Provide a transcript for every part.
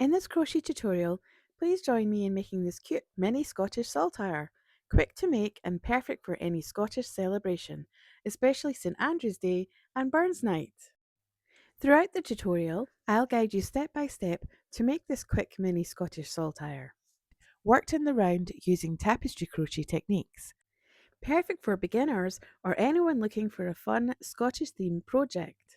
In this crochet tutorial, please join me in making this cute mini Scottish saltire, quick to make and perfect for any Scottish celebration, especially St Andrew's Day and Burns Night. Throughout the tutorial, I'll guide you step by step to make this quick mini Scottish saltire, worked in the round using tapestry crochet techniques. Perfect for beginners or anyone looking for a fun Scottish themed project.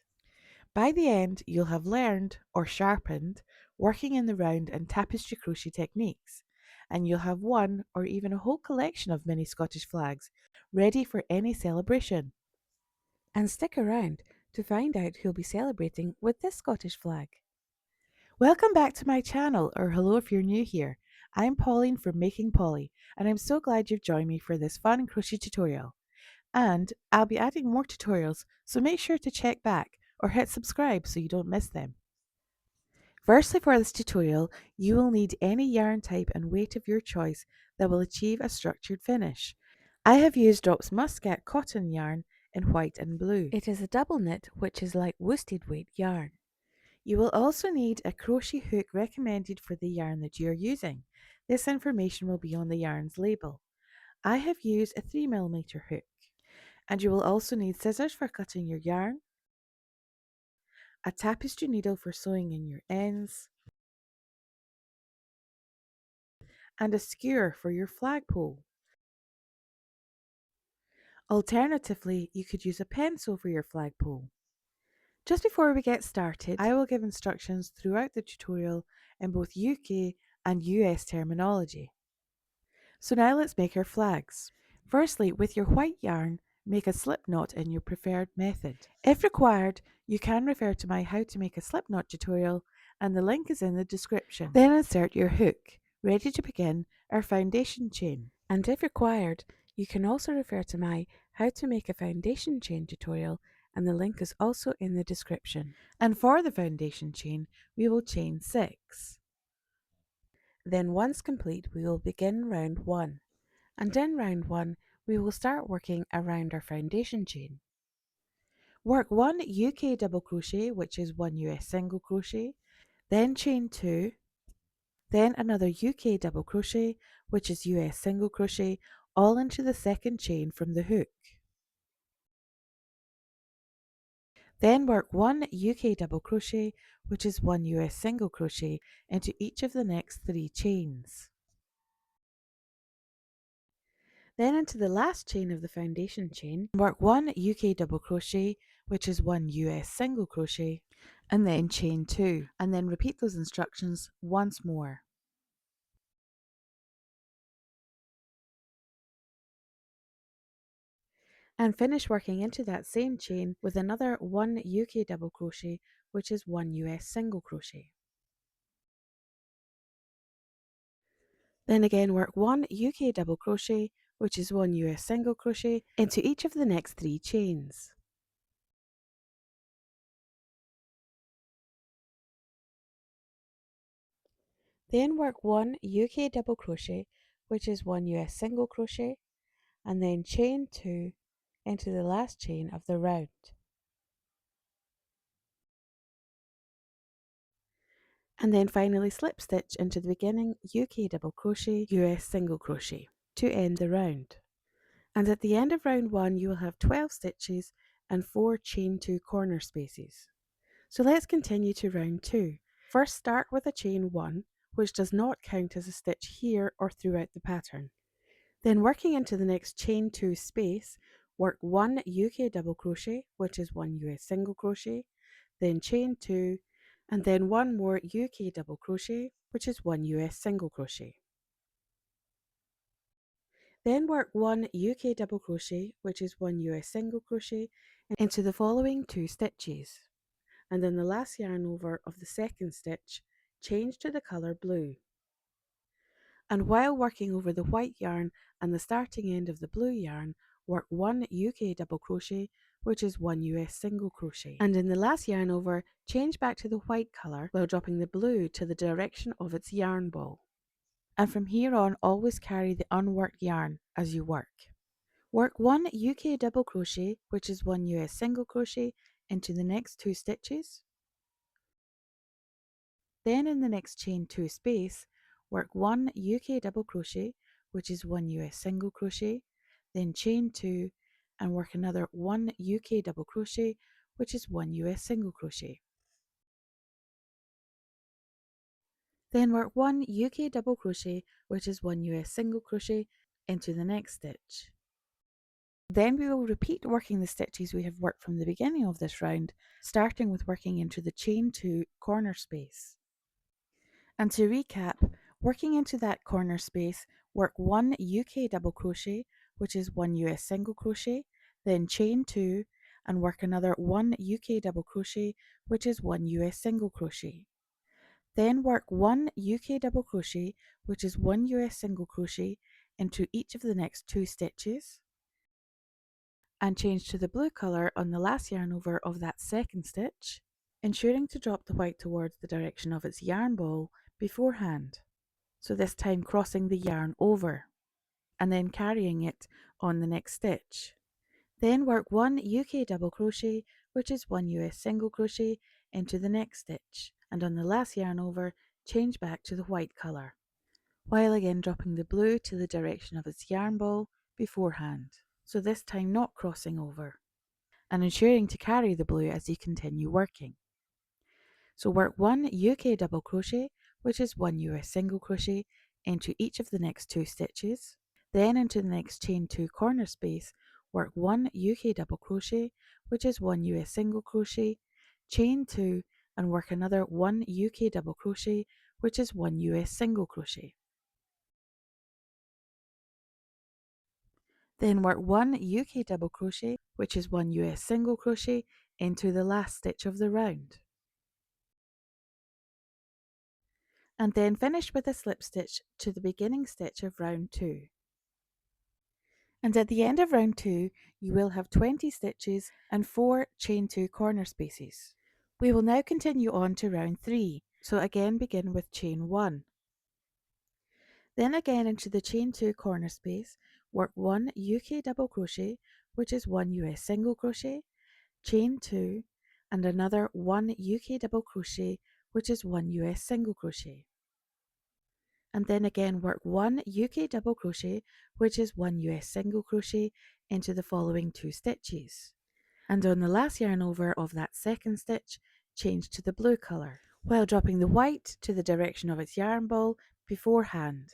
By the end, you'll have learned or sharpened working in the round and tapestry crochet techniques, and you'll have one or even a whole collection of mini Scottish flags ready for any celebration. And stick around to find out who'll be celebrating with this Scottish flag. Welcome back to my channel, or hello if you're new here. I'm Pauline from Makingpolly, and I'm so glad you've joined me for this fun crochet tutorial. And I'll be adding more tutorials, so make sure to check back or hit subscribe so you don't miss them. Firstly, for this tutorial, you will need any yarn type and weight of your choice that will achieve a structured finish. I have used Drops Muscat cotton yarn in white and blue. It is a double knit, which is like worsted weight yarn. You will also need a crochet hook recommended for the yarn that you are using. This information will be on the yarn's label. I have used a 3mm hook. And you will also need scissors for cutting your yarn, a tapestry needle for sewing in your ends, and a skewer for your flagpole. Alternatively, you could use a pencil for your flagpole. Just before we get started, I will give instructions throughout the tutorial in both UK and US terminology. So now let's make our flags. Firstly, with your white yarn, make a slip knot in your preferred method. If required, you can refer to my How to Make a Slip Knot tutorial, and the link is in the description. Then insert your hook, ready to begin our foundation chain. And if required, you can also refer to my How to Make a Foundation Chain tutorial, and the link is also in the description. And for the foundation chain, we will chain 6. Then once complete, we will begin round 1. And in round 1, we will start working around our foundation chain. Work 1 UK double crochet, which is 1 US single crochet, then chain 2, then another UK double crochet, which is US single crochet, all into the second chain from the hook. Then work 1 UK double crochet, which is 1 US single crochet, into each of the next 3 chains. Then into the last chain of the foundation chain, work 1 UK double crochet, which is 1 US single crochet, and then chain 2, and then repeat those instructions once more. And finish working into that same chain with another 1 UK double crochet, which is 1 US single crochet. Then again work 1 UK double crochet, which is 1 US single crochet, into each of the next 3 chains. Then work 1 UK double crochet, which is 1 US single crochet, and then chain 2 into the last chain of the round. And then finally slip stitch into the beginning UK double crochet, US single crochet to end the round. And at the end of round 1 you will have 12 stitches and 4 chain 2 corner spaces. So let's continue to round 2. First start with a chain 1, which does not count as a stitch here or throughout the pattern. Then working into the next chain 2 space, work 1 UK double crochet, which is 1 US single crochet, then chain 2, and then 1 more UK double crochet, which is 1 US single crochet. Then work 1 UK double crochet, which is 1 US single crochet, into the following 2 stitches. And then the last yarn over of the second stitch, change to the colour blue. And while working over the white yarn and the starting end of the blue yarn, work 1 UK double crochet, which is 1 US single crochet. And in the last yarn over, change back to the white colour while dropping the blue to the direction of its yarn ball. And from here on, always carry the unworked yarn as you work. Work 1 UK double crochet, which is 1 US single crochet, into the next 2 stitches. Then in the next chain 2 space, work 1 UK double crochet, which is 1 US single crochet, then chain 2 and work another 1 UK double crochet, which is 1 US single crochet. Then work 1 UK double crochet, which is 1 US single crochet, into the next stitch. Then we will repeat working the stitches we have worked from the beginning of this round, starting with working into the chain 2 corner space. And to recap, working into that corner space, work 1 UK double crochet, which is 1 US single crochet, then chain 2 and work another 1 UK double crochet, which is 1 US single crochet. Then work 1 UK double crochet, which is 1 US single crochet, into each of the next 2 stitches, and change to the blue colour on the last yarn over of that second stitch, ensuring to drop the white towards the direction of its yarn ball beforehand. So this time crossing the yarn over, and then carrying it on the next stitch. Then work 1 UK double crochet, which is 1 US single crochet, into the next stitch, and on the last yarn over, change back to the white colour, while again dropping the blue to the direction of its yarn ball beforehand, so this time not crossing over, and ensuring to carry the blue as you continue working. So work 1 UK double crochet, which is 1 US single crochet, into each of the next 2 stitches, then into the next chain 2 corner space, work 1 UK double crochet, which is 1 US single crochet, chain 2 and work another 1 UK double crochet, which is 1 US single crochet. Then work 1 UK double crochet, which is 1 US single crochet, into the last stitch of the round. And then finish with a slip stitch to the beginning stitch of round 2. And at the end of round 2, you will have 20 stitches and 4 chain 2 corner spaces. We will now continue on to round 3, so again begin with chain 1. Then again into the chain 2 corner space, work 1 UK double crochet, which is 1 US single crochet, chain 2 and another 1 UK double crochet, which is 1 US single crochet. And then again work 1 UK double crochet, which is 1 US single crochet, into the following 2 stitches. And on the last yarn over of that second stitch, change to the blue colour, while dropping the white to the direction of its yarn ball beforehand.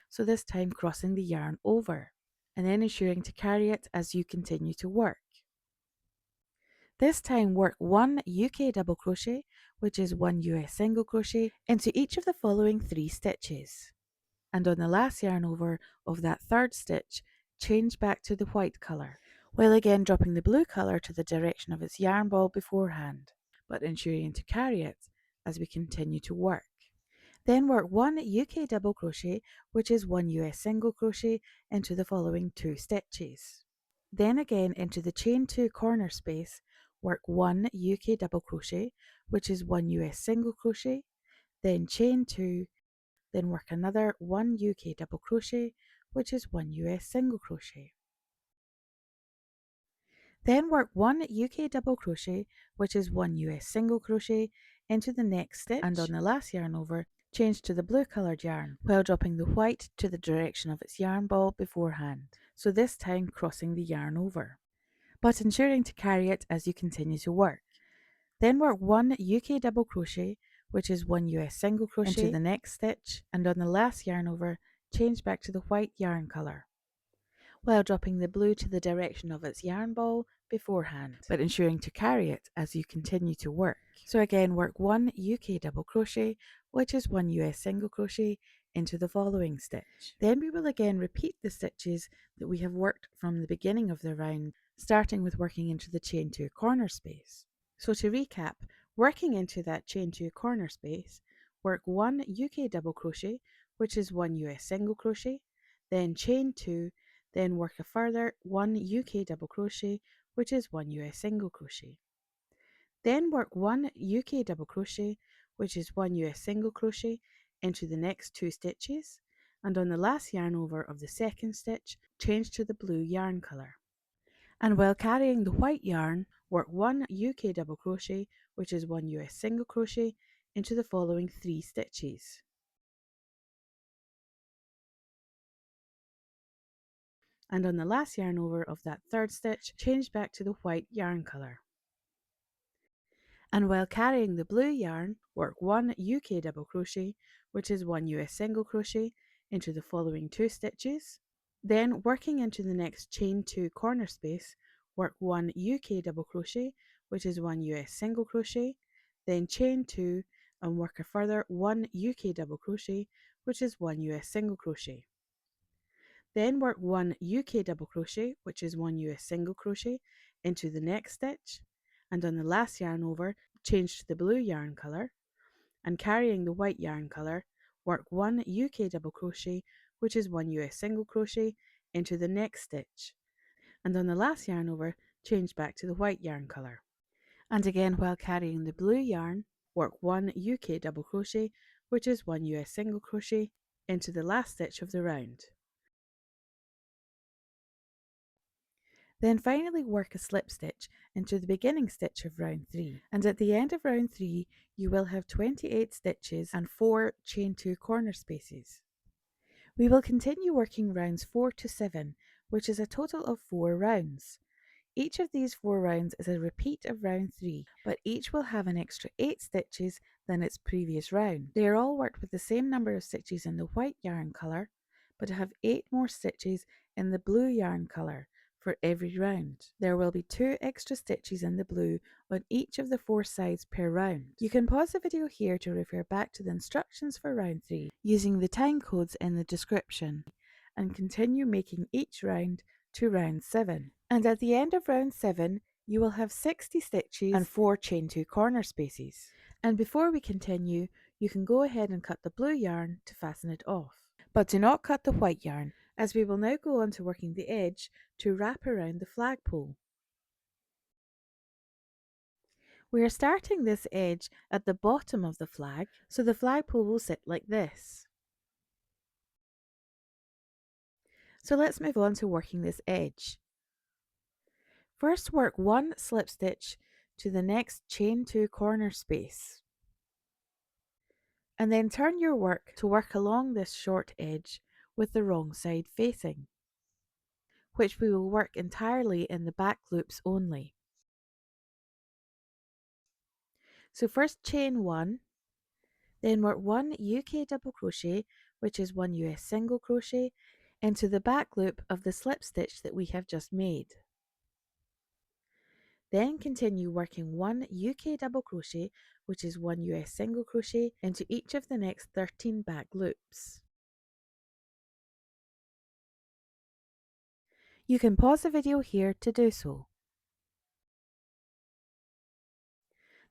So this time crossing the yarn over, and then ensuring to carry it as you continue to work. This time work 1 UK double crochet, which is 1 US single crochet, into each of the following 3 stitches. And on the last yarn over of that third stitch, change back to the white colour, while again dropping the blue colour to the direction of its yarn ball beforehand, but ensuring to carry it as we continue to work. Then work 1 UK double crochet, which is 1 US single crochet, into the following 2 stitches. Then again into the chain 2 corner space, work 1 UK double crochet, which is 1 US single crochet, then chain 2, then work another 1 UK double crochet, which is 1 US single crochet. Then work 1 UK double crochet, which is 1 US single crochet, into the next stitch, and on the last yarn over, change to the blue coloured yarn, while dropping the white to the direction of its yarn ball beforehand, so this time crossing the yarn over, but ensuring to carry it as you continue to work. Then work 1 UK double crochet, which is 1 US single crochet, into the next stitch, and on the last yarn over, change back to the white yarn colour, while dropping the blue to the direction of its yarn ball beforehand, but ensuring to carry it as you continue to work. So again work 1 UK double crochet, which is 1 US single crochet, into the following stitch. Then we will again repeat the stitches that we have worked from the beginning of the round, starting with working into the chain 2 corner space. So to recap, working into that chain 2 corner space, work 1 UK double crochet, which is 1 US single crochet, then chain 2, then work a further 1 UK double crochet, which is 1 US single crochet. Then work 1 UK double crochet, which is 1 US single crochet, into the next 2 stitches, and on the last yarn over of the second stitch, change to the blue yarn colour. And while carrying the white yarn, work 1 UK double crochet, which is 1 US single crochet, into the following 3 stitches. And on the last yarn over of that 3rd stitch, change back to the white yarn colour. And while carrying the blue yarn, work 1 UK double crochet, which is 1 US single crochet, into the following 2 stitches. Then working into the next chain 2 corner space, work 1 UK double crochet, which is 1 US single crochet, then chain 2 and work a further 1 UK double crochet, which is 1 US single crochet. Then work 1 UK double crochet, which is 1 US single crochet, into the next stitch, and on the last yarn over, change to the blue yarn colour, and carrying the white yarn colour, work 1 UK double crochet, which is 1 US single crochet, into the next stitch, and on the last yarn over, change back to the white yarn colour. And again, while carrying the blue yarn, work 1 UK double crochet, which is 1 US single crochet, into the last stitch of the round. Then finally work a slip stitch into the beginning stitch of round 3, and at the end of round 3 you will have 28 stitches and 4 chain 2 corner spaces. We will continue working rounds 4 to 7, which is a total of 4 rounds. Each of these 4 rounds is a repeat of round 3, but each will have an extra 8 stitches than its previous round. They are all worked with the same number of stitches in the white yarn colour, but have 8 more stitches in the blue yarn colour for every round. There will be 2 extra stitches in the blue on each of the 4 sides per round. You can pause the video here to refer back to the instructions for round 3 using the time codes in the description, and continue making each round to round 7. And at the end of round 7 you will have 60 stitches and 4 chain 2 corner spaces. And before we continue, you can go ahead and cut the blue yarn to fasten it off. But do not cut the white yarn, as we will now go on to working the edge to wrap around the flagpole. We are starting this edge at the bottom of the flag, so the flagpole will sit like this. So let's move on to working this edge. First work 1 slip stitch to the next chain 2 corner space, and then turn your work to work along this short edge with the wrong side facing, which we will work entirely in the back loops only. So first chain 1, then work 1 UK double crochet, which is 1 US single crochet, into the back loop of the slip stitch that we have just made. Then continue working 1 UK double crochet, which is 1 US single crochet, into each of the next 13 back loops. You can pause the video here to do so.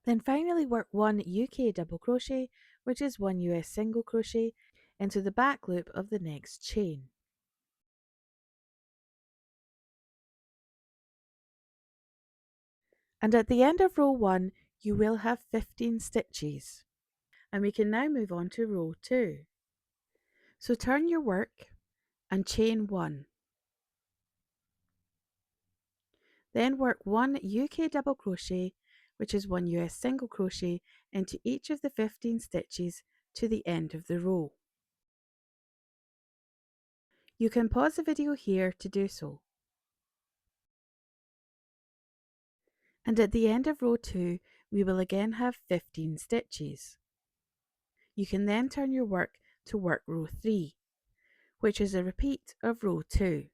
Then finally work 1 UK double crochet, which is 1 US single crochet, into the back loop of the next chain. And at the end of row 1 you will have 15 stitches. And we can now move on to row 2. So turn your work and chain 1. Then work 1 UK double crochet, which is 1 US single crochet, into each of the 15 stitches to the end of the row. You can pause the video here to do so. And at the end of row 2 we will again have 15 stitches. You can then turn your work to work row 3, which is a repeat of row 2.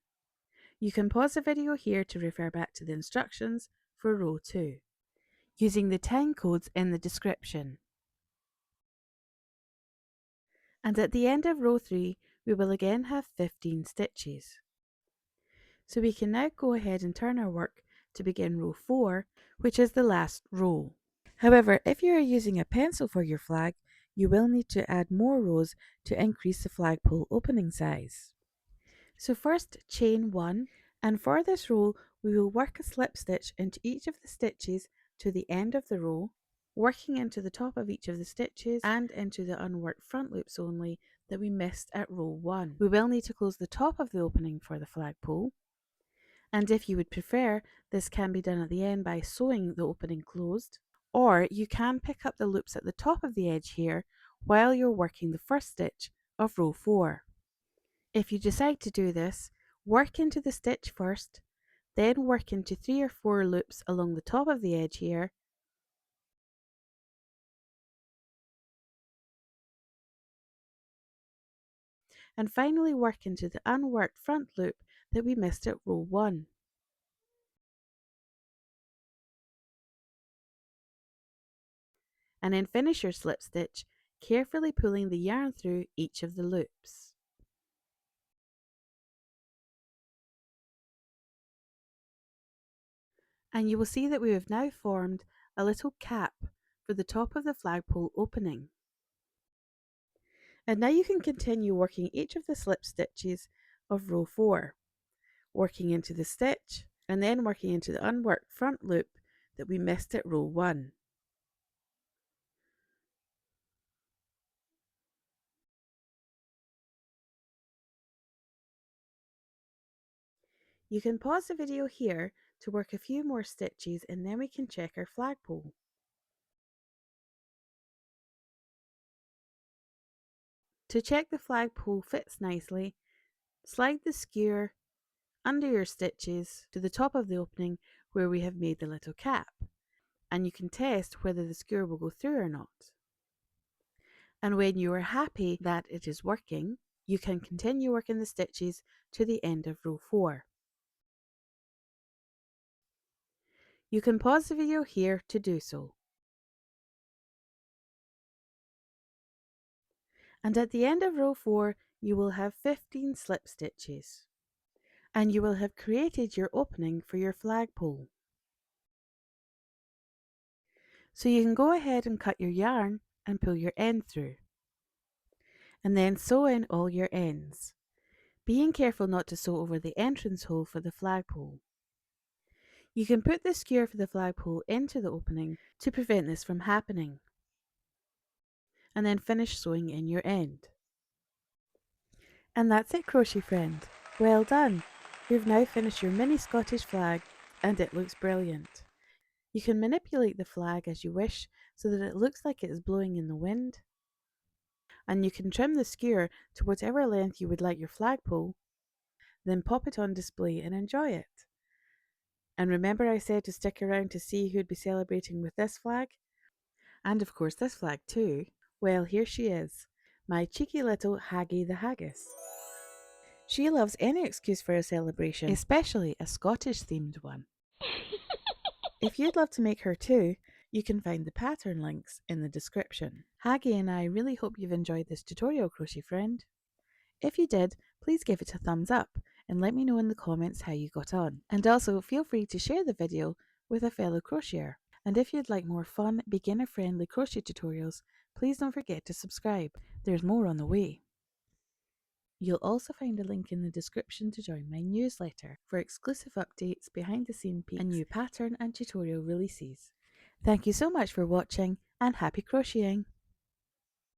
You can pause the video here to refer back to the instructions for row 2, using the time codes in the description. And at the end of row 3 we will again have 15 stitches. So we can now go ahead and turn our work to begin row 4, which is the last row. However, if you are using a pencil for your flag, you will need to add more rows to increase the flagpole opening size. So first chain 1, and for this row we will work a slip stitch into each of the stitches to the end of the row, working into the top of each of the stitches and into the unworked front loops only that we missed at row 1. We will need to close the top of the opening for the flagpole, and if you would prefer, this can be done at the end by sewing the opening closed, Or you can pick up the loops at the top of the edge here while you're working the first stitch of row 4. If you decide to do this, work into the stitch first, then work into 3 or 4 loops along the top of the edge here, and finally work into the unworked front loop that we missed at row 1. And then finish your slip stitch, carefully pulling the yarn through each of the loops. And you will see that we have now formed a little cap for the top of the flagpole opening. And now you can continue working each of the slip stitches of row 4, working into the stitch and then working into the unworked front loop that we missed at row 1. You can pause the video here to work a few more stitches and then we can check our flagpole. To check the flagpole fits nicely, slide the skewer under your stitches to the top of the opening where we have made the little cap, and you can test whether the skewer will go through or not. And when you are happy that it is working, you can continue working the stitches to the end of row 4. You can pause the video here to do so. And at the end of row 4, you will have 15 slip stitches. And you will have created your opening for your flagpole. So you can go ahead and cut your yarn and pull your end through. And then sew in all your ends, being careful not to sew over the entrance hole for the flagpole. You can put the skewer for the flagpole into the opening to prevent this from happening. And then finish sewing in your end. And that's it, crochet friend. Well done! You've now finished your mini Scottish flag and it looks brilliant. You can manipulate the flag as you wish so that it looks like it is blowing in the wind. And you can trim the skewer to whatever length you would like your flagpole, then pop it on display and enjoy it. And remember I said to stick around to see who'd be celebrating with this flag? And of course this flag too. Well, here she is, my cheeky little Haggy the Haggis. She loves any excuse for a celebration, especially a Scottish themed one. If you'd love to make her too, you can find the pattern links in the description. Haggy and I really hope you've enjoyed this tutorial, crochet friend. If you did, please give it a thumbs up and let me know in the comments how you got on. And also feel free to share the video with a fellow crocheter. And if you'd like more fun, beginner-friendly crochet tutorials, please don't forget to subscribe. There's more on the way. You'll also find a link in the description to join my newsletter for exclusive updates, behind-the-scenes peeks, and new pattern and tutorial releases. Thank you so much for watching and happy crocheting!